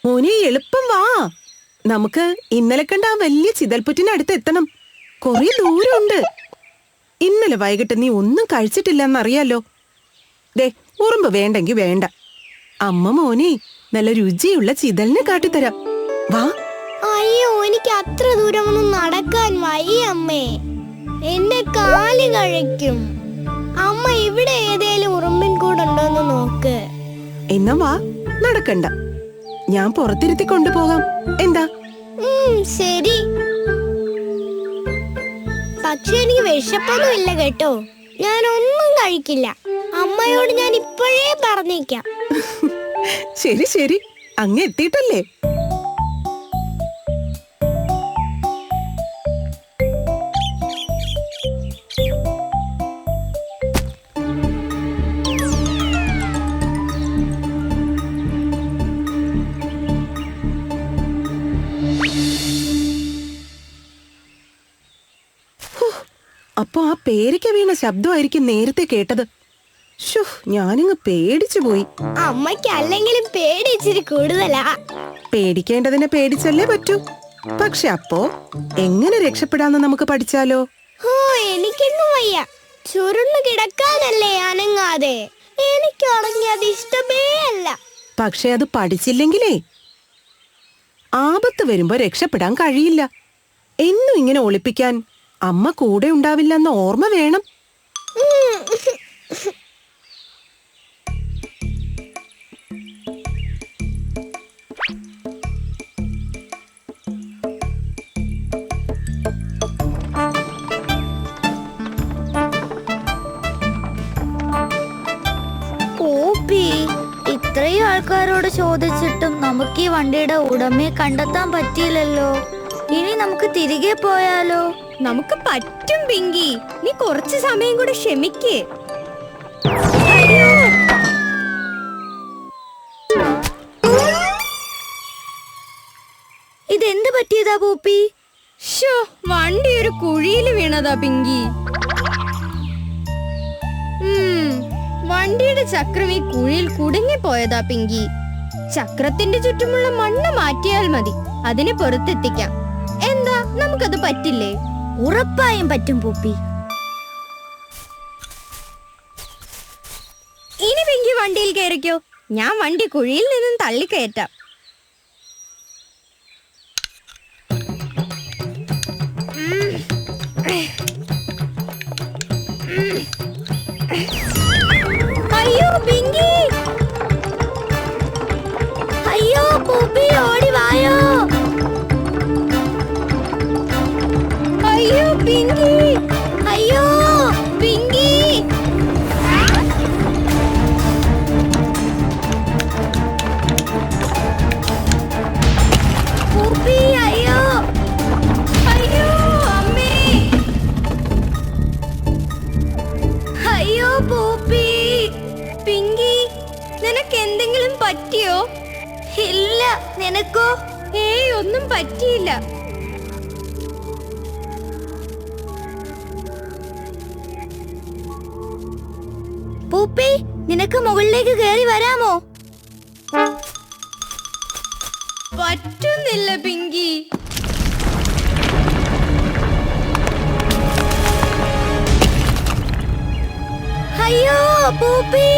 മോനെ എളുപ്പം വാ. നമുക്ക് ഇന്നലെ കണ്ട ആ വലിയ ചിതൽപുറ്റിനടുത്ത് എത്തണം. കൊറേ ദൂരമുണ്ട്. ഇന്നലെ വൈകിട്ട് നീ ഒന്നും കഴിച്ചിട്ടില്ലെന്നറിയാലോ. ദേ, ഉറുമ്പ് വേണ്ടെങ്കി വേണ്ട. അമ്മ മോനെ നല്ല രുചിയുള്ള ചിതലിനെ കാട്ടിത്തരാം. വാ. അയ്യോ, എനിക്ക് അത്ര ദൂരമൊന്നും നടക്കാൻ വയ്യ അമ്മേ. എന്റെ കാല് കഴിക്കും. അമ്മ ഇവിടെ ഏതേലും ഉറുമ്പിൻ കൂടുണ്ടോന്ന് നോക്ക്. എന്നാ വാ, നടക്കണ്ട. ഞാൻ പുറത്തിരുത്തി കൊണ്ടുപോകാം. എന്താ? ശരി. പക്ഷെ എനിക്ക് വിശപ്പൊന്നും ഇല്ല കേട്ടോ. ഞാൻ ഒന്നും കഴിക്കില്ല. അമ്മയോട് ഞാൻ ഇപ്പോഴേ പറഞ്ഞേക്കാം. ശരി ശരി, അങ്ങ് എത്തിയിട്ടല്ലേ. അപ്പൊ ആ പേരയ്ക്ക വീണ ശബ്ദമായിരിക്കും നേരത്തെ കേട്ടത്. ഞാനിങ്ങ് പേടിച്ചു പോയി. അമ്മയ്ക്ക് അല്ലെങ്കിലും പേടി ഇച്ചിരി കൂടുതലാ. പേടിക്കേണ്ടതിനെ പേടിച്ചല്ലേ പറ്റൂ. പക്ഷെ അപ്പോ എങ്ങനെ രക്ഷപ്പെടാന്ന് നമുക്ക് പഠിച്ചാലോ? എനിക്കൊന്നും വയ്യ. ചുരുണ്ടു കിടക്കാനല്ലേ അനങ്ങാതെ. എനിക്കാണെങ്കിൽ അത് ഇഷ്ടമേ അല്ല. പക്ഷെ അത് പഠിച്ചില്ലെങ്കിലേ ആപത്ത് വരുമ്പോ രക്ഷപ്പെടാൻ കഴിയില്ല. എന്നും ഇങ്ങനെ ഒളിപ്പിക്കാൻ അമ്മ കൂടെ ഉണ്ടാവില്ലെന്ന ഓർമ്മ വേണം. ഇത്രയും ആൾക്കാരോട് ചോദിച്ചിട്ടും നമുക്ക് ഈ വണ്ടിയുടെ ഉടമയെ കണ്ടെത്താൻ പറ്റിയില്ലല്ലോ. ഇനി നമുക്ക് തിരികെ പോയാലോ? നമുക്ക് പറ്റും പിങ്കി. നീ കുറച്ച് സമയം കൂടെ ക്ഷമിക്ക്. ഇതെന്ത് പറ്റിയതാ പൂപ്പി? വണ്ടി ഒരു കുഴിയിൽ വീണതാ പിങ്കി. വണ്ടിയുടെ ചക്രം ഈ കുഴിയിൽ കുടുങ്ങിപ്പോയതാ പിങ്കി. ചക്രത്തിന്റെ ചുറ്റുമുള്ള മണ്ണ് മാറ്റിയാൽ മതി. അതിനെ പുറത്തെത്തിക്കാം. എന്താ, നമുക്കത് പറ്റില്ലേ? ഉറപ്പായും പറ്റും പൂപ്പി. ഇനി പിങ്കി വണ്ടിയിൽ കയറിക്കോ. ഞാൻ വണ്ടി കുഴിയിൽ നിന്നും തള്ളിക്കയറ്റാം. അയ്യോ പിങ്കി! അയ്യോ പൂപ്പി, ഓടി വായോ! അയ്യോ പിങ്കി! അയ്യോ പിങ്കി! പൂപ്പി, അയ്യോ! അയ്യോ അമ്മേ! അയ്യോ പൂപ്പി! പിങ്കി, നിനക്ക് എന്തെങ്കിലും പറ്റിയോ? ഇല്ല, നിനക്കോ? ഒന്നും പറ്റിയില്ല. പൂപ്പി, നിനക്ക് മുകളിലേക്ക് കയറി വരാമോ? പറ്റുന്നില്ല പിങ്കി. അയ്യോ പൂപ്പി!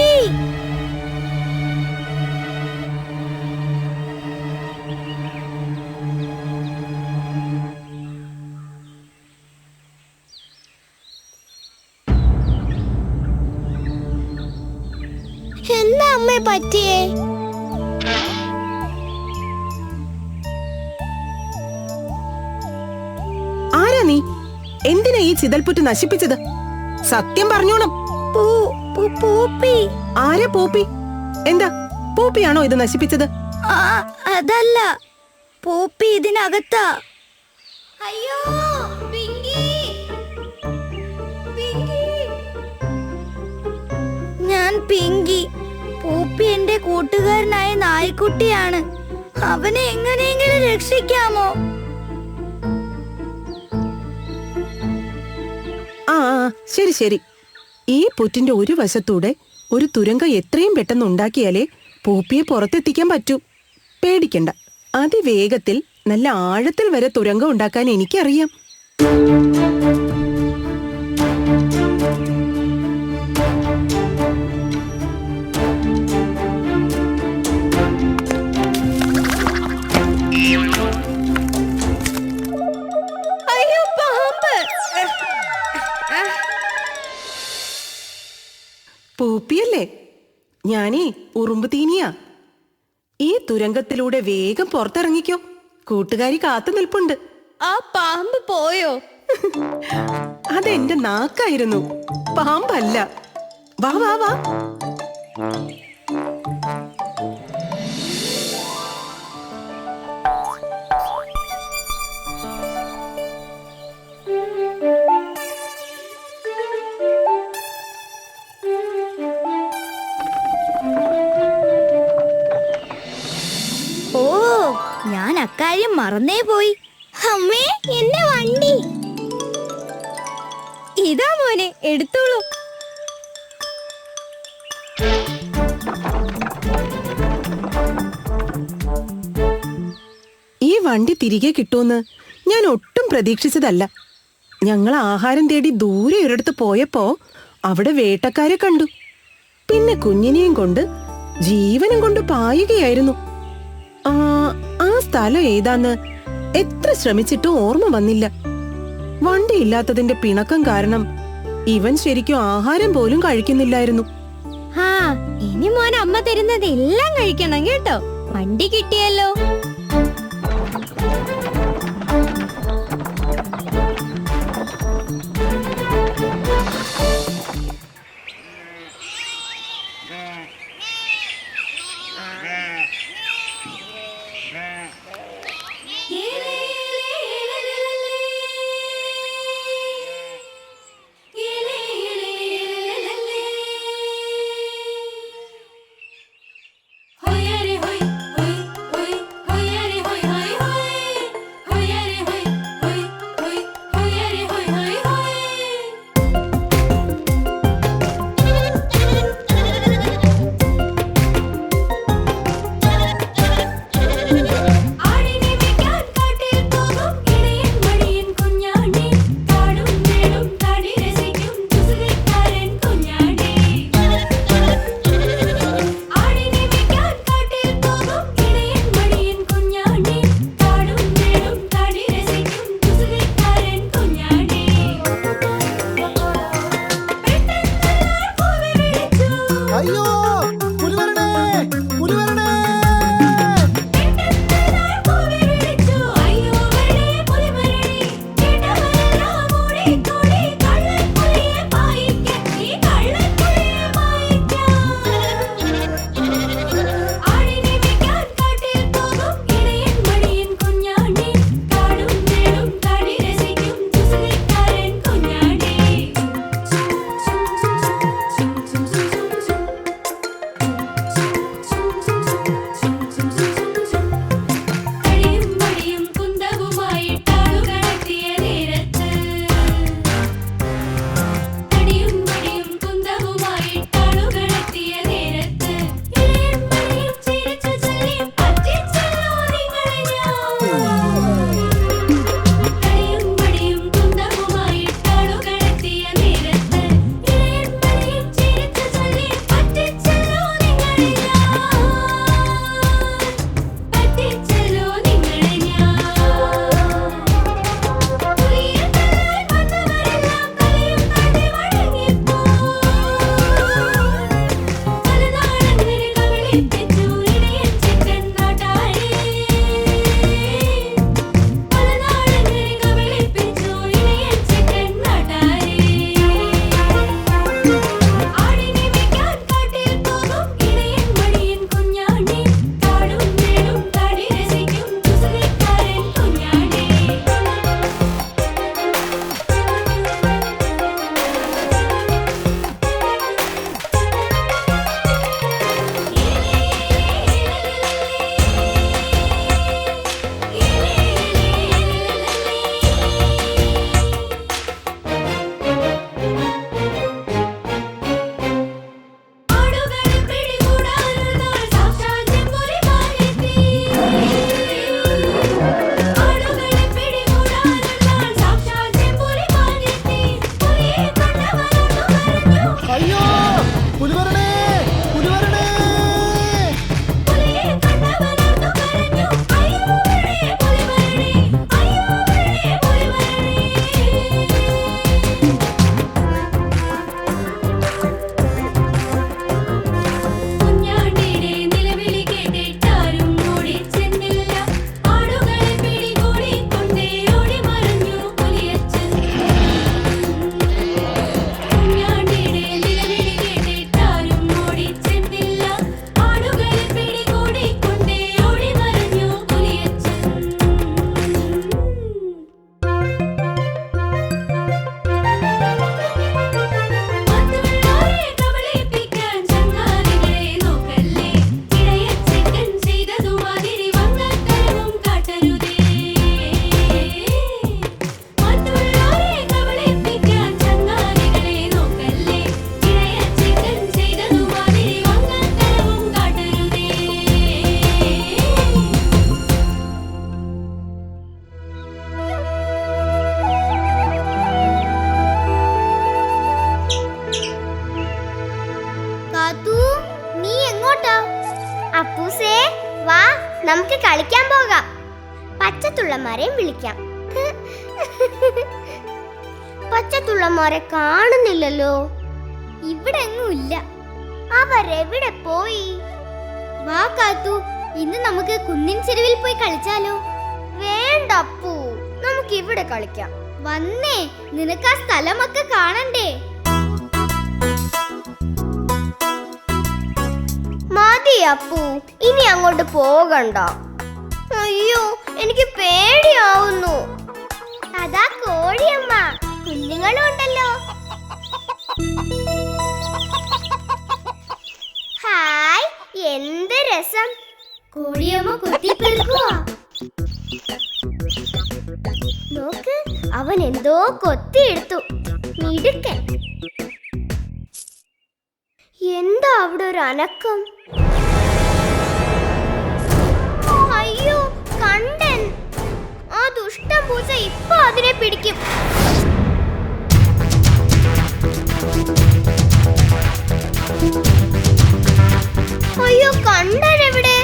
എന്താ അമ്മേ പറ്റിയേ? ആരാ നീ? എന്തിനാ ഈ ചിതൽപുറ്റ് നശിപ്പിച്ചത്? സത്യം പറഞ്ഞോണം. പൂപ്പി. ആരാ പൂപ്പി? എന്താ, പൂപ്പിയാണോ ഇത് നശിപ്പിച്ചത്? അതല്ല, പൂപ്പി ഇതിനകത്താ. അയ്യോ പിങ്കി! പിങ്കി! ഞാൻ പിങ്കി. പൂപ്പി എന്റെ കൂട്ടുകാരനായ നായ്ക്കുട്ടിയാണ്. അവനെ എങ്ങനെയെങ്കിലും രക്ഷിക്കാമോ? ശരി ശരി. ഈ പുറ്റിന്റെ ഒരു വശത്തൂടെ ഒരു തുരങ്കം എത്രയും പെട്ടെന്ന് ഉണ്ടാക്കിയാലേ പൂപ്പിയെ പുറത്തെത്തിക്കാൻ പറ്റൂ. പേടിക്കണ്ട, അതിവേഗത്തിൽ നല്ല ആഴത്തിൽ വരെ തുരങ്കം ഉണ്ടാക്കാൻ എനിക്കറിയാം. അയ്യോ, പാമ്പ്! പൂപ്പിയല്ലേ? ഞാനേ ഉറുമ്പ് തീനിയാ. ഈ തുരങ്കത്തിലൂടെ വേഗം പുറത്തിറങ്ങിക്കോ, കൂട്ടുകാരി കാത്തു നിൽപ്പുണ്ട്. ആ പാമ്പ് പോയോ? അതെന്റെ നാക്കായിരുന്നു, പാമ്പല്ല. വാ വാ വാ. ഓ, ഞാൻ അക്കാര്യം മറന്നേ പോയി. അമ്മേ, എന്റെ വണ്ടി. ഇതാ മോനെ, എടുത്തോളൂ. ഈ വണ്ടി തിരികെ കിട്ടുമെന്ന് ഞാൻ ഒട്ടും പ്രതീക്ഷിച്ചതല്ല. ഞങ്ങൾ ആഹാരം തേടി ദൂരെ ഒരിടത്ത് പോയപ്പോ അവിടെ വേട്ടക്കാരെ കണ്ടു. പിന്നെ കുഞ്ഞിനെയും കൊണ്ട് ജീവനും കൊണ്ട് പായുകയായിരുന്നു. ആ സ്ഥലം ഏതാന്ന് എത്ര ശ്രമിച്ചിട്ടും ഓർമ്മ വന്നില്ല. വണ്ടി ഇല്ലാത്തതിന്റെ പിണക്കം കാരണം ഇവൻ ശരിക്കും ആഹാരം പോലും കഴിക്കുന്നില്ലായിരുന്നു. ഇനി മോൻ അമ്മ തരുന്നത് എല്ലാം കഴിക്കണം കേട്ടോ. വണ്ടി കിട്ടിയല്ലോ. കളിക്കാൻ പോകാം. പച്ചത്തുള്ളമാരെയും വിളിക്കാം. പച്ചത്തുള്ളമാരെ കാണുന്നില്ലല്ലോ. ഇവിടെ എങ്ങും ഇല്ല. അവരെവിടെ പോയി? വാ കാത്തു, ഇന്ന് നമുക്ക് കുന്നിൻ ചെരുവിൽ പോയി കളിച്ചാലോ? വേണ്ട അപ്പു, നമുക്ക് ഇവിടെ കളിക്കാം. വന്നേ, നിനക്ക് ആ സ്ഥലമൊക്കെ കാണണ്ടേ? മതി അപ്പു, ഇനി അങ്ങോട്ട് പോകണ്ട. അയ്യോ, എനിക്ക് പേടിയാവുന്നു. അതാ കോഴിയമ്മ, കുഞ്ഞുങ്ങളും ഉണ്ടല്ലോ. ഹായ്, എന്ത് രസം. കോഴിയമ്മ കുത്തിപ്പെറുക്കുക. നോക്ക്, അവൻ എന്തോ കൊത്തിയെടുത്തു. മിടുക്കൻ. എന്താ അവിടെ ഒരു അനക്കം? അയ്യോ, കണ്ടൻ. ആ ദുഷ്ടൻ പൂച്ച ഇപ്പൊ അതിനെ പിടിക്കും. അയ്യോ, കണ്ടൻ എവിടെ?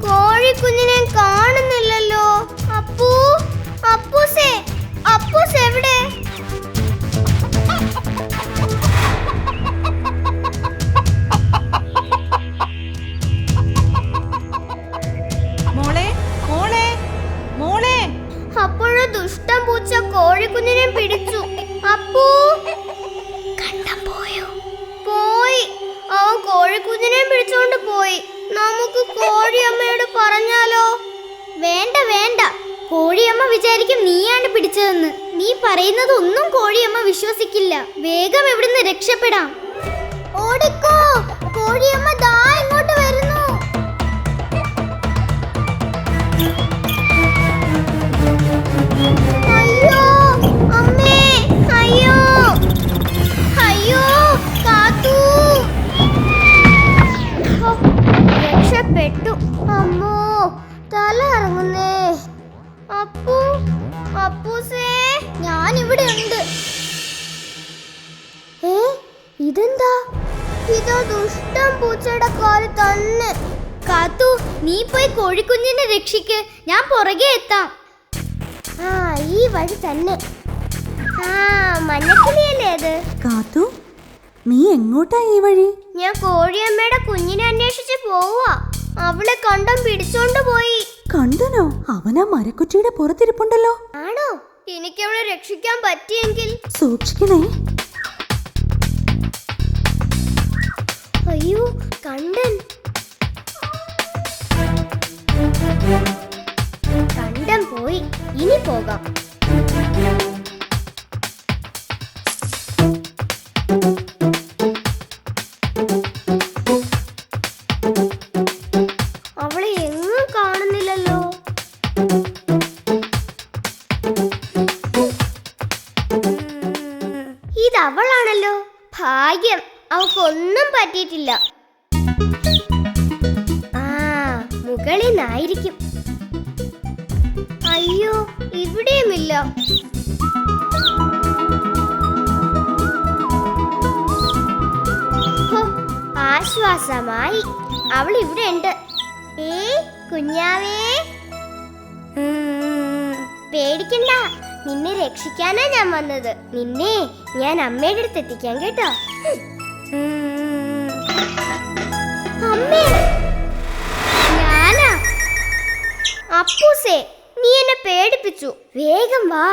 കോഴിക്കുഞ്ഞിനെ കാണുന്നില്ലല്ലോ. അപ്പൂ, അപ്പൂസേ, അപ്പൂസ് എവിടെ? മോളെ, മോളെ, മോളെ. അപ്പോഴോ ദുഷ്ടൻ പൂച്ച കോഴിക്കുഞ്ഞിനെ പിടിച്ചു. അപ്പൂ, കണ്ടം പോയോ? പോയി. അവൻ കോഴിക്കുഞ്ഞിനെ പിടിച്ചോണ്ട് പോയി. നമുക്ക് കോഴിയമ്മയോട് പറഞ്ഞാലോ? വേണ്ട വേണ്ട, കോഴിയമ്മ വിചാരിക്കും നീയാണ് പിടിച്ചതെന്ന്. നീ പറയുന്നത് ഒന്നും കോഴിയമ്മ വിശ്വസിക്കില്ല. വേഗം ഇവിടുന്ന് രക്ഷപ്പെടാം. ഓടിക്കോ, കോഴിയമ്മ ദാ ഇങ്ങോട്ട് വരുന്നു. അയ്യോ അമ്മേ, അയ്യോ അയ്യോ, കാത്തു. രക്ഷപ്പെട്ടു. അമ്മോ, തല ഇറങ്ങുന്നേ. അപ്പു, അപ്പൂസേ, ഞാൻ ഇവിടെ ഉണ്ട്. ഇതെന്താ? ഇതോ ദുഷ്ടൻ പൂച്ചയുടെ കാല് തന്നെ. കാത്തു, നീ പോയി കോഴിക്കുഞ്ഞിനെ രക്ഷിക്ക്, ഞാൻ പുറകെ എത്താം. ആ, ഈ വഴി തന്നെ. ആ, മഞ്ഞക്കിളിയല്ലേ അത്? കാത്തു, നീ എങ്ങോട്ടാ ഈ വഴി? ഞാൻ കോഴിയമ്മയുടെ കുഞ്ഞിനെ അന്വേഷിച്ച് പോവാ. അവളെ കണ്ടം പിടിച്ചോണ്ട് പോയി. കണ്ടനോ? അവനാ മരക്കുറ്റിയുടെ പുറത്തിരിപ്പുണ്ടല്ലോ. ആണോ? എനിക്ക് അവളെ രക്ഷിക്കാൻ പറ്റിയെങ്കിൽ. സൂക്ഷിക്കണേ. അയ്യോ, കണ്ടൻ. കണ്ടം പോയി. ഇനി പോകാം. അവളെ എങ്ങും കാണുന്നില്ലല്ലോ. ഇതവളാണല്ലോ. ഭാഗ്യം, അവൾക്കൊന്നും പറ്റിയിട്ടില്ല. ആ, മുകളിൽ നിന്നായിരിക്കും. അയ്യോ, ഇവിടെയുമില്ല. ആശ്വാസമായി, അവൾ ഇവിടെ ഉണ്ട്. കുഞ്ഞാവേ, പേടിക്കണ്ട, നിന്നെ രക്ഷിക്കാനാ ഞാൻ വന്നത്. നിന്നെ ഞാൻ അമ്മയുടെ അടുത്ത് എത്തിക്കാം കേട്ടോ. അമ്മേ, ഞാനാ. അപ്പൂസേ, നീ എന്നെ പേടിപ്പിച്ചു. വേഗം വാ,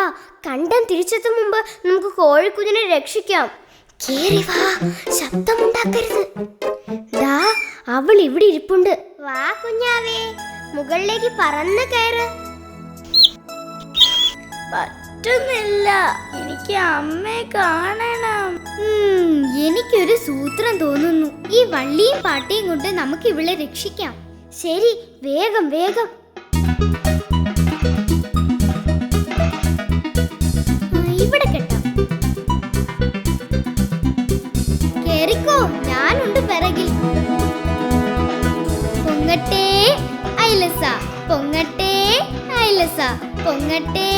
കണ്ടം തിരിച്ചെത്തും മുമ്പ് നമുക്ക് കോഴിക്കുഞ്ഞിനെ രക്ഷിക്കാം. കേറി വാ, ശബ്ദമുണ്ടാക്കരുത്. ദാ, അവൾ ഇവിടെ ഇരിപ്പുണ്ട്. വാ കുഞ്ഞാവേ, മുകളിലേക്ക് പറന്ന് കയറ്. പറ്റുന്നില്ല, എനിക്ക് അമ്മയെ കാണണം. എനിക്കൊരു സൂത്രം തോന്നുന്നു. ഈ വള്ളിയും പാട്ടയും കൊണ്ട് നമുക്ക് ഇവളെ രക്ഷിക്കാം. ശരി, വേഗം വേഗം. ഇവിടെ കെട്ടാം. കേറിക്കോ, ഞാനുണ്ട് പിറകിൽ. പൊങ്ങട്ടെ ഐലസ, പൊങ്ങട്ടെ ഐലസ, പൊങ്ങട്ടെ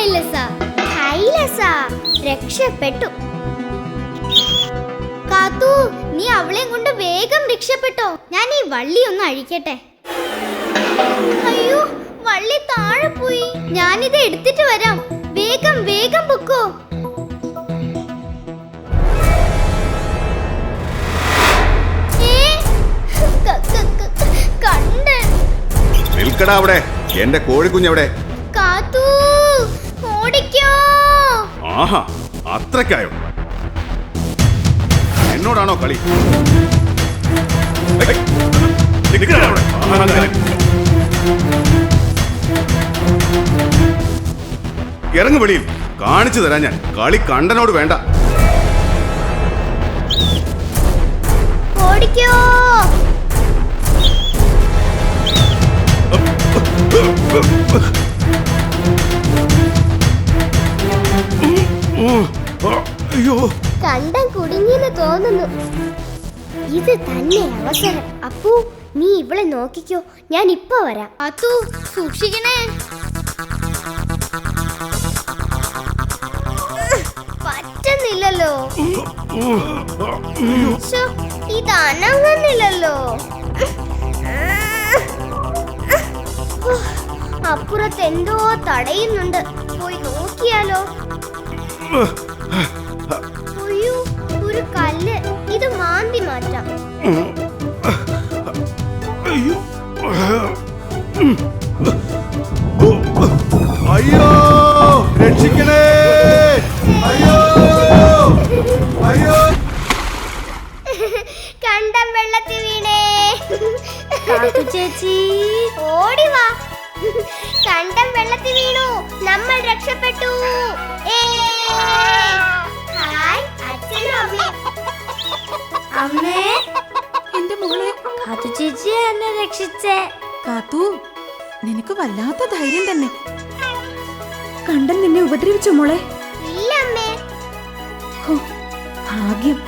ഐലസ. ഐലസ രക്ഷപ്പെട്ടു. കാത്തു, നീ അവളെ കൊണ്ട് വേഗം രക്ഷപ്പെട്ടോ. ഞാൻ ഈ വള്ളി ഒന്ന് അഴിക്കട്ടെ. അയ്യോ, വള്ളി താഴെ പോയി. ഞാനിത് എടുത്തിട്ട് വരാം. വേഗം വേഗം പൊക്കോ. കണ്ടൻ. നിൽക്കടാ അവിടെ. എന്റെ കോഴിക്കുഞ്ഞെവിടെ? കാത്തു, ഓടിക്കോ. ആഹാ, അത്രക്കായോ? എന്നോടാണോ കളി? നിൽക്കടാ അവിടെ. ഇറങ്ങു വെളിയിൽ. കാണിച്ചു തരാം ഞാൻ. കളി കണ്ടനോട് വേണ്ട. ഓടിക്കോ. അയ്യോ, കണ്ടം കുടുങ്ങിയെന്ന് തോന്നുന്നു. ഇത് തന്നെ അവസരം. അപ്പു, നീ ഇവളെ നോക്കിക്കോ, ഞാൻ ഇപ്പൊ വരാം. അതു, സൂക്ഷിക്കണേ. പറ്റുന്നില്ലല്ലോ. ശ്ശോ, ഇത് അനങ്ങുന്നില്ലല്ലോ. അപ്പുറത്ത് എന്തോ തടയുന്നുണ്ട്. പോയി നോക്കിയാലോ? അയ്യോ, ഒരു കല്ല്. ഇത് മാന്തി മാറ്റാം. അയ്യോ, അയ്യോ, രക്ഷിക്കണേ. അയ്യോ, അയ്യോ. കണ്ടം വെള്ളത്തിൽ വീണേ. ചേച്ചി, ഓടി വാ. കണ്ടം വെള്ളത്തിൽ വീണു. നമ്മൾ രക്ഷപ്പെട്ടു. ഹായ്, അച്ഛനും അമ്മയും. അമ്മേ, എന്റെ മോളെ കാത്തു ചേച്ചി എന്നെ രക്ഷിച്ചേ. കാത്തു, നിനക്ക് വല്ലാത്ത ധൈര്യം തന്നെ. കണ്ടൻ നിന്നെ ഉപദ്രവിച്ചോ മോളെ? ഇല്ല അമ്മേ. ഹോ, ഭാഗ്യം.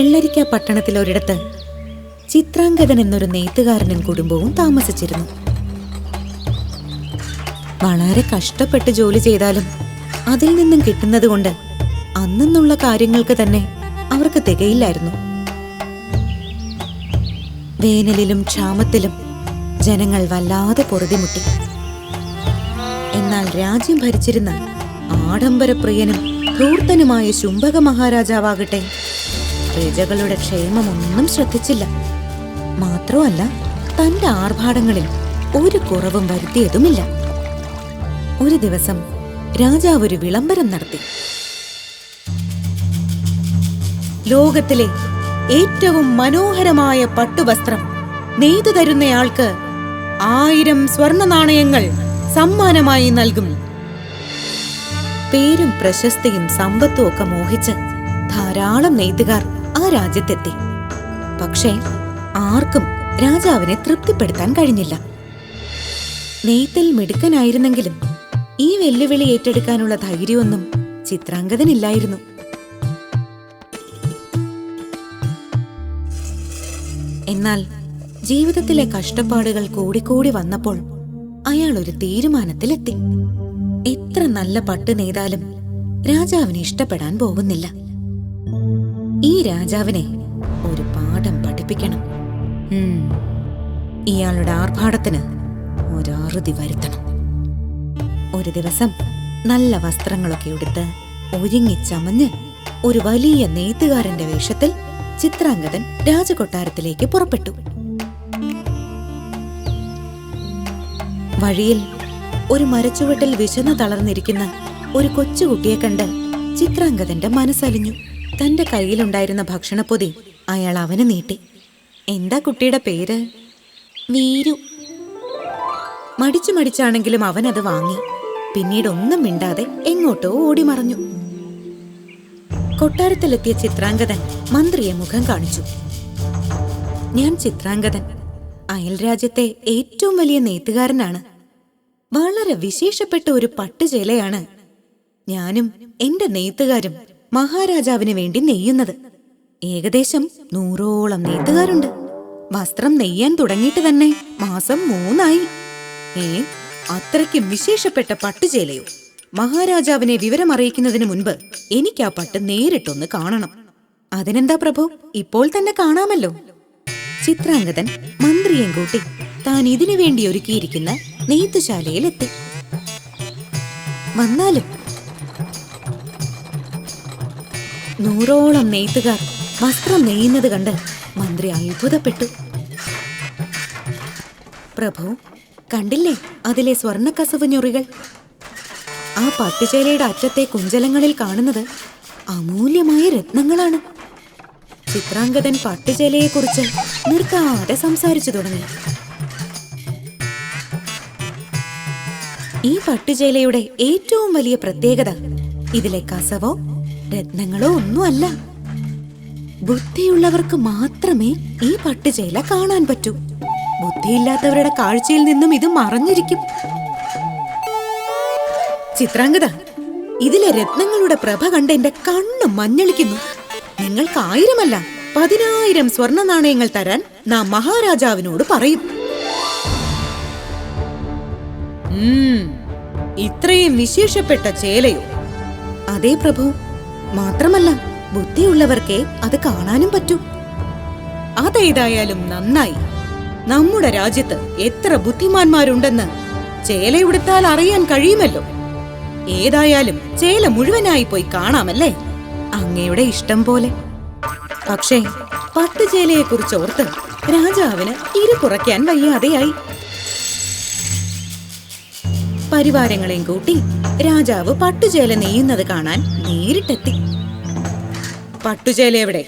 വെള്ളരിക്ക പട്ടണത്തിൽ ഒരിടത്ത് ചിത്രാംഗതൻ എന്നൊരു നെയ്ത്തുകാരനും കുടുംബവും താമസിച്ചിരുന്നു. വളരെ കഷ്ടപ്പെട്ട് ജോലി ചെയ്താലും അതിൽ നിന്നും കിട്ടുന്നത് കൊണ്ട് അന്നുള്ള കാര്യങ്ങൾക്ക് തന്നെ അവർക്ക് തികയില്ലായിരുന്നു. വേനലിലും ക്ഷാമത്തിലും ജനങ്ങൾ വല്ലാതെ പൊറുതിമുട്ടി. എന്നാൽ രാജ്യം ഭരിച്ചിരുന്ന ആഡംബരപ്രിയനും ധൂർത്തനുമായ ശുംഭക മഹാരാജാവാകട്ടെ പ്രജകളുടെ ക്ഷേമമൊന്നും ശ്രദ്ധിച്ചില്ല. മാത്രമല്ല, തന്റെ ആർഭാടങ്ങളിൽ ഒരു കുറവും വരുത്തിയതുമില്ല. ഒരു ദിവസം രാജാവ് ഒരു വിളംബരം നടത്തി. ലോകത്തിലെ ഏറ്റവും മനോഹരമായ പട്ടുവസ്ത്രം നെയ്തു തരുന്നയാൾക്ക് 1000 സ്വർണ്ണ നാണയങ്ങൾ സമ്മാനമായി നൽകും. പേരും പ്രശസ്തിയും സമ്പത്തും ഒക്കെ മോഹിച്ച് ധാരാളം നെയ്ത്തുകാർ ആ രാജ്യത്തെത്തി. പക്ഷേ ആർക്കും രാജാവിനെ തൃപ്തിപ്പെടുത്താൻ കഴിഞ്ഞില്ല. നെയ്ത്തിൽ മിടുക്കനായിരുന്നെങ്കിലും ഈ വെല്ലുവിളി ഏറ്റെടുക്കാനുള്ള ധൈര്യമൊന്നും ചിത്രാംഗതനില്ലായിരുന്നു. എന്നാൽ ജീവിതത്തിലെ കഷ്ടപ്പാടുകൾ കൂടിക്കൂടി വന്നപ്പോൾ അയാൾ ഒരു തീരുമാനത്തിലെത്തി. എത്ര നല്ല പട്ട് നെയ്താലും രാജാവിനെ ഇഷ്ടപ്പെടാൻ പോകുന്നില്ല. ഈ രാജാവിനെ ഒരു പാഠം പഠിപ്പിക്കണം. ഇയാളുടെ ആർഭാടത്തിന് ഒരു അറുതി വരുത്തണം. ഒരു ദിവസം നല്ല വസ്ത്രങ്ങളൊക്കെ ഉടുത്ത് ഒരുങ്ങിച്ചമഞ്ഞ് ഒരു വലിയ നെയ്ത്തുകാരന്റെ വേഷത്തിൽ ചിത്രാംഗതൻ രാജകൊട്ടാരത്തിലേക്ക് പുറപ്പെട്ടു. വഴിയിൽ ഒരു മരച്ചുവട്ടിൽ വിശന്നു തളർന്നിരിക്കുന്ന ഒരു കൊച്ചുകുട്ടിയെ കണ്ട് ചിത്രാംഗതന്റെ മനസ്സലിഞ്ഞു. തന്റെ കയ്യിലുണ്ടായിരുന്ന ഭക്ഷണപ്പൊതി അയാൾ അവന് നീട്ടി. എന്താ കുട്ടിയുടെ പേര്? വീരു. മടിച്ചാണെങ്കിലും അവനത് വാങ്ങി. പിന്നീട് ഒന്നും മിണ്ടാതെ എങ്ങോട്ടോ ഓടിമറഞ്ഞു. കൊട്ടാരത്തിലെത്തിയ ചിത്രാംഗതൻ മന്ത്രിയെ മുഖം കാണിച്ചു. ഞാൻ ചിത്രാംഗതൻ, അയൽ രാജ്യത്തെ ഏറ്റവും വലിയ നെയ്ത്തുകാരനാണ്. വളരെ വിശേഷപ്പെട്ട ഒരു പട്ടുചേലയാണ് ഞാനും എന്റെ നെയ്ത്തുകാരും മഹാരാജാവിന് വേണ്ടി നെയ്യുന്നത്. ഏകദേശം 100ഓളം നെയ്ത്തുകാരുണ്ട്. വസ്ത്രം നെയ്യാൻ തുടങ്ങിയിട്ട് തന്നെ മാസം 3 ആയി. അത്രയ്ക്കും വിശേഷപ്പെട്ട പട്ടുചേലയോ? മഹാരാജാവിനെ വിവരമറിയിക്കുന്നതിന് മുൻപ് എനിക്ക് ആ പട്ട് നേരിട്ടൊന്ന് കാണണം. അതിനെന്താ പ്രഭു, ഇപ്പോൾ തന്നെ കാണാമല്ലോ. ചിത്രാംഗതൻ മന്ത്രിയെയും കൂട്ടി താൻ ഇതിനു വേണ്ടി ഒരുക്കിയിരിക്കുന്ന നെയ്ത്തുശാലയിലെത്തി. വന്നാലും 100ഓളം നെയ്ത്തുകാർ വസ്ത്രം നെയ്യുന്നത് കണ്ട് മന്ത്രി അത്ഭുതപ്പെട്ടു. പ്രഭു, കണ്ടില്ലേ അതിലെ സ്വർണ്ണക്കസവ് ഞൊറികൾ? ആ പട്ടുചേലയുടെ അറ്റത്തെ കുഞ്ചലങ്ങളിൽ കാണുന്നത് അമൂല്യമായ രത്നങ്ങളാണ്. ചിത്രാംഗതൻ പട്ടുചേലയെക്കുറിച്ച് നിർത്താതെ സംസാരിച്ചു തുടങ്ങി. ഈ പട്ടുചേലയുടെ ഏറ്റവും വലിയ പ്രത്യേകത ഇതിലെ കസവോ രത്നങ്ങളോ ഒന്നുമല്ല. ബുദ്ധിയുള്ളവർക്ക് മാത്രമേ ഈ പട്ടുചേല കാണാൻ പറ്റൂ. ബുദ്ധിയില്ലാത്തവരുടെ കാഴ്ചയിൽ നിന്നും ഇത് മറഞ്ഞിരിക്കും. ചിത്രാംഗത, ഇതിലെ രത്നങ്ങളുടെ പ്രഭ കണ്ട് എന്റെ കണ്ണ് മഞ്ഞളിക്കുന്നു. നിങ്ങൾക്ക് 1000 10,000 സ്വർണ്ണ നാണയങ്ങൾ തരാൻ നാം മഹാരാജാവിനോട് പറയും. ഇത്രയും വിശേഷപ്പെട്ട ചേലയോ? അതേ പ്രഭു. മാത്രമല്ല, ബുദ്ധിയുള്ളവർക്കേ അത് കാണാനും പറ്റൂ. അതേതായാലും നന്നായി. നമ്മുടെ രാജ്യത്ത് എത്ര ബുദ്ധിമാന്മാരുണ്ടെന്ന് ചേലയുടുത്താൽ അറിയാൻ കഴിയുമല്ലോ. ഏതായാലും ചേല മുഴുവനായി പോയി കാണാമല്ലേ? അങ്ങയുടെ ഇഷ്ടം പോലെ. പക്ഷേ പട്ടുചേലയെ കുറിച്ച് ഓർത്ത് രാജാവിന് ഇരു കുറയ്ക്കാൻ വയ്യാതെയായി. പരിവാരങ്ങളെയും കൂട്ടി രാജാവ് പട്ടുചേല നെയ്യുന്നത് കാണാൻ നേരിട്ടെത്തി. പട്ടുചേല എവിടെ?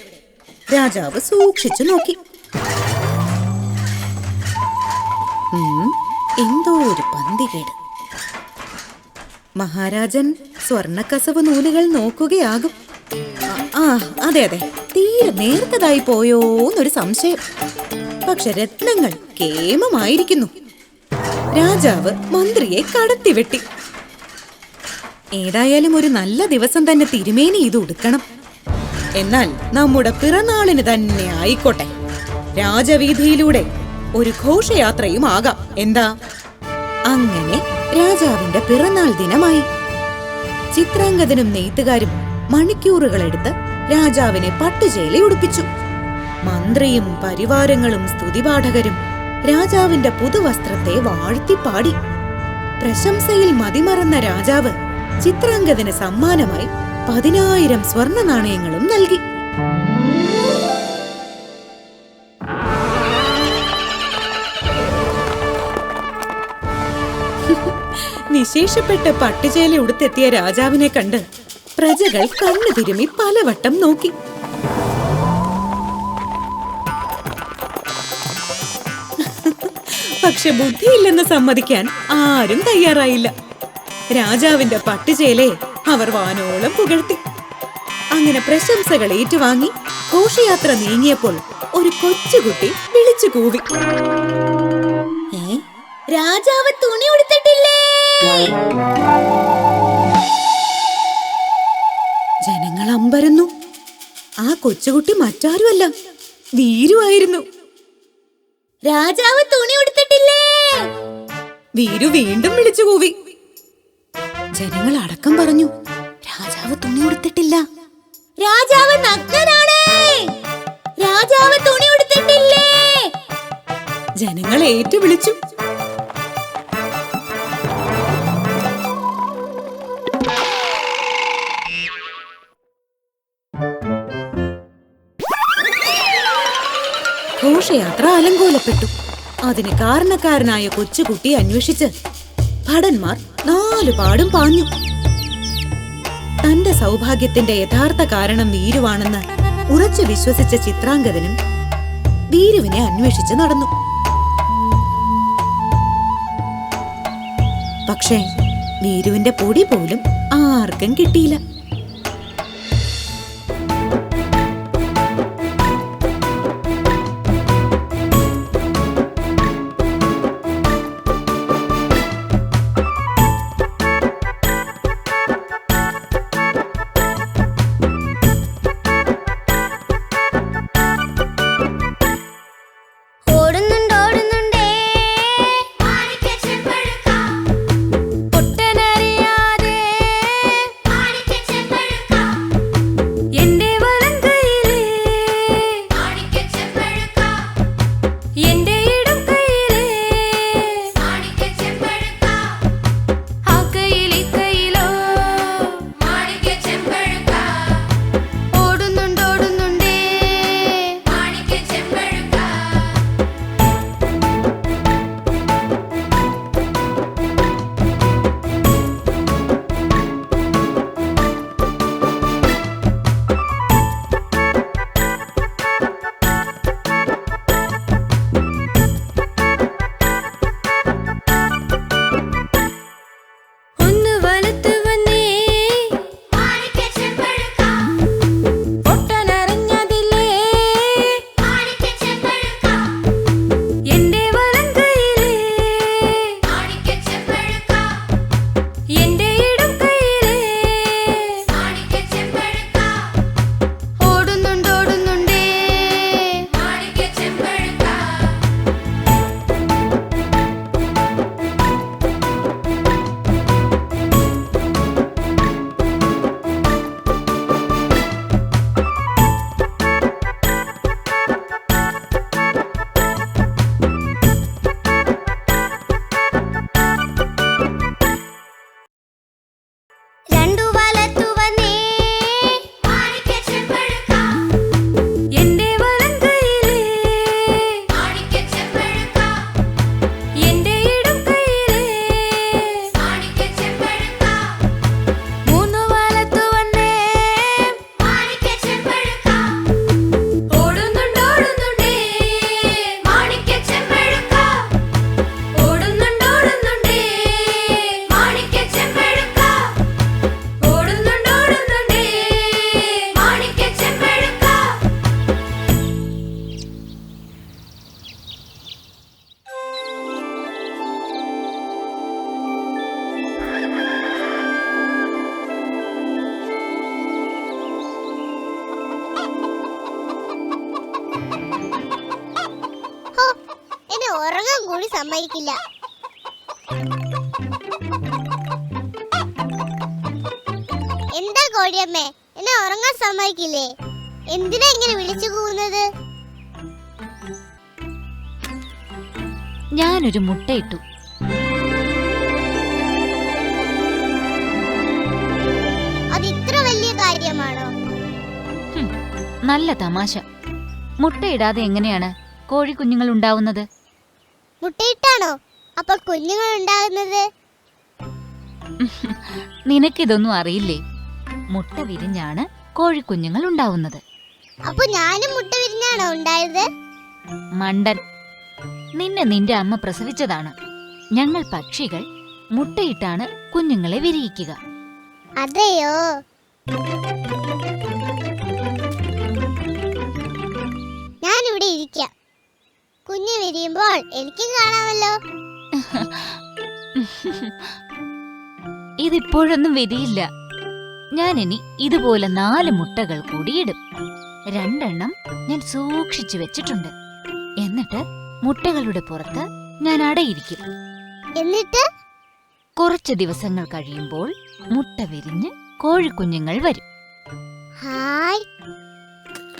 രാജാവ് സൂക്ഷിച്ചു നോക്കി. എന്തോ ഒരു പന്തികേട്. മഹാരാജൻ സ്വർണ്ണക്കസവ് നൂലുകൾ നോക്കുകയാകും. അതെ, തീരെ നേർത്തതായി പോയോന്നൊരു സംശയം. പക്ഷെ രത്നങ്ങൾ കേമമായിരിക്കുന്നു. രാജാവ് മന്ത്രിയെ കടത്തിവെട്ടി. ഏതായാലും ഒരു നല്ല ദിവസം തന്നെ തിരുമേനി ഇത് ഉടുക്കണം. എന്നാൽ നമ്മുടെ പിറന്നാളിന് തന്നെ ആയിക്കോട്ടെ. രാജവീഥിയിലൂടെ ഒരു ഘോഷയാത്രയും ആകാം. എന്താ? അങ്ങനെ രാജാവിന്റെ പിറന്നാൾ ദിനമായി. ചിത്രാംഗദനും നെയ്ത്തുകാരും മണിക്കൂറുകളെടുത്ത് രാജാവിനെ പട്ടുചേല ഉടുപ്പിച്ചു. മന്ത്രിയും പരിവാരങ്ങളും സ്തുതിപാഠകരും രാജാവിന്റെ പുതുവസ്ത്രത്തെ വാഴ്ത്തിപ്പാടി. പ്രശംസയിൽ മതിമറന്ന രാജാവ് ചിത്രാംഗദന് സമ്മാനമായി 10,000 സ്വർണ്ണ നാണയങ്ങളും നൽകി. വിശേഷപ്പെട്ട പട്ടുചേല ഉടുത്തെത്തിയ രാജാവിനെ കണ്ട് പ്രജകൾ കണ്ണു തിരുമി പലവട്ടം നോക്കി. പക്ഷെ ബുദ്ധിയില്ലെന്ന് സമ്മതിക്കാൻ ആരും തയ്യാറായില്ല. രാജാവിന്റെ പട്ടുചേലയെ അവർ വാനോളം പുകഴ്ത്തി. അങ്ങനെ പ്രശംസകൾ ഏറ്റുവാങ്ങി ഘോഷയാത്ര നീങ്ങിയപ്പോൾ ഒരു കൊച്ചുകുട്ടി വിളിച്ചു കൂവി, രാജാവ് തുണി ഉടുത്തിട്ടില്ലേ? ജനങ്ങൾ അമ്പരന്നു. ആ കൊച്ചുകുട്ടി മറ്റാരുമല്ല, വീരുവായിരുന്നു. രാജാവ് തുണി ഉടുത്തിട്ടില്ലേ? വീരു വീണ്ടും വിളിച്ചു കൂവി. ജനങ്ങൾ അടക്കം പറഞ്ഞു, രാജാവ് തുണി ഉടുത്തിട്ടില്ല. രാജാവ് നഗ്നനാണ്. രാജാവ് തുണി ഉടുത്തിട്ടില്ലേ? ജനങ്ങൾ ഏറ്റുവിളിച്ചു. ഘോഷയാത്ര അലങ്കോലപ്പെട്ടു. അതിന് കാരണക്കാരനായ കൊച്ചുകുട്ടിയെ അന്വേഷിച്ച് ഭടന്മാർ 4 പാടും പാഞ്ഞു. തന്റെ സൗഭാഗ്യത്തിന്റെ യഥാർത്ഥ കാരണം വീരുവാണെന്ന് ഉറച്ചു വിശ്വസിച്ച ചിത്രാംഗദനും വീരുവിനെ അന്വേഷിച്ച് നടന്നു. പക്ഷേ വീരുവിന്റെ പൊടി പോലും ആർക്കും കിട്ടിയില്ല. പൊട്ടനറിയാതെ ഉറങ്ങാൻ കൂടി സമ്മതിക്കില്ല. എന്താ കോഴിയമ്മേ, എന്നെ ഉറങ്ങാൻ സമ്മതിക്കില്ലേ? എന്തിനാ ഇങ്ങനെ വിളിച്ചു പോകുന്നത്? ഞാനൊരു മുട്ടയിട്ടു. അത് ഇത്ര വലിയ കാര്യമാണോ? നല്ല തമാശ. മുട്ടയിടാതെ എങ്ങനെയാണ് കോഴിക്കുഞ്ഞുങ്ങൾ ഉണ്ടാവുന്നത്? മുട്ടയിട്ടാണോ അപ്പോൾ കുഞ്ഞുങ്ങൾ ഉണ്ടാകുന്നത്? നിനക്കിതൊന്നും അറിയില്ലേ? മുട്ട വിരിഞ്ഞാണ് കോഴിക്കുഞ്ഞുങ്ങൾ ഉണ്ടാവുന്നത്. അപ്പൊ ഞാനും മുട്ട വിരിഞ്ഞാണോ ഉണ്ടായത്? മണ്ടൻ, നിന്നെ നിന്റെ അമ്മ പ്രസവിച്ചതാണ്. ഞങ്ങൾ പക്ഷികൾ മുട്ടയിട്ടാണ് കുഞ്ഞുങ്ങളെ വിരിയിക്കുക. അതെയോ? ഞാനിവിടെ ഇരിക്കാം. കുഞ്ഞ് വിരിയുമ്പോൾ എനിക്കും കാണാമല്ലോ. ഇതിപ്പോഴൊന്നും വിരിയില്ല. ഞാൻ ഇനി ഇതുപോലെ 4 മുട്ടകൾ കൂടിയിടും. 2 എണ്ണം ഞാൻ സൂക്ഷിച്ചു വെച്ചിട്ടുണ്ട്. എന്നിട്ട് മുട്ടകളുടെ പുറത്ത് ഞാൻ അടയിരിക്കും. എന്നിട്ട് കുറച്ച് ദിവസങ്ങൾ കഴിയുമ്പോൾ മുട്ട വിരിഞ്ഞ് കോഴിക്കുഞ്ഞുങ്ങൾ വരും. ഹായ്,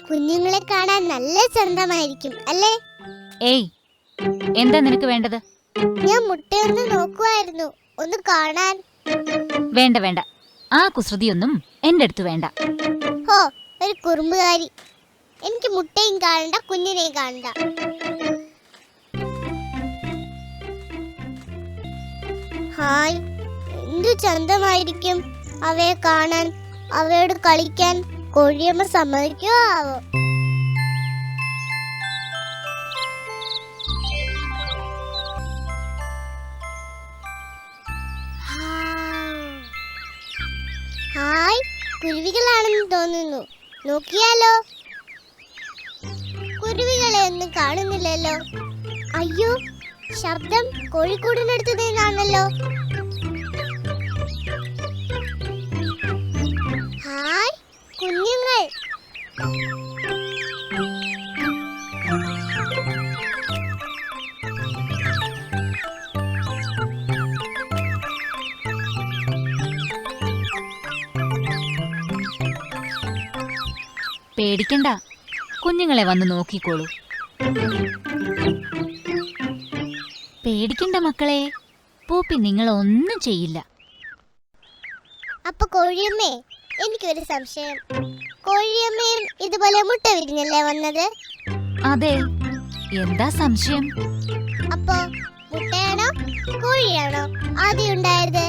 കുഞ്ഞുങ്ങളെ കാണാൻ നല്ല ചന്തമായിരിക്കും അല്ലേ? ഏയ്, എന്താ നിനക്ക് വേണ്ടത്? ഞാൻ മുട്ടയൊന്ന് നോക്കുമായിരുന്നു, ഒന്ന് കാണാൻ. വേണ്ട വേണ്ട, ആ കുസൃതിയൊന്നും എന്റെ അടുത്ത് വേണ്ട. ഹോ, ഒരു കുറുമ്പുകാരി. എനിക്ക് മുട്ടയും കാണണ്ട, കുഞ്ഞിനെയും കാണണ്ട. ഹായ്, എന്തു ചന്തമായിരിക്കും അവയെ കാണാൻ. അവയോട് കളിക്കാൻ കോഴിയമ്മ സമ്മതിക്കോ ആവോ? ഹായ്, കുരുവികളാണെന്ന് തോന്നുന്നു. നോക്കിയാലോ? കുരുവികളെ ഒന്നും കാണുന്നില്ലല്ലോ. അയ്യോ, ശബ്ദം കോഴിക്കൂടിനടുത്ത് നിന്നാണല്ലോ. ഹായ്, കുഞ്ഞുങ്ങൾ. പേടിക്കണ്ട, കുഞ്ഞുങ്ങളെ വന്ന് നോക്കിക്കോളൂ. പേടിക്കണ്ട മക്കളെ, പൂപ്പി നിങ്ങളൊന്നും ചെയ്യില്ല. അപ്പൊ കോഴിയമ്മേ, എനിക്കൊരു സംശയം. കോഴിയമ്മയും ഇതുപോലെ മുട്ട വിരിഞ്ഞല്ലേ വന്നത്? അതെ, എന്താ സംശയം? അപ്പൊ മുട്ടയാണോ കോഴിയാണോ ആദ്യം ഉണ്ടായത്?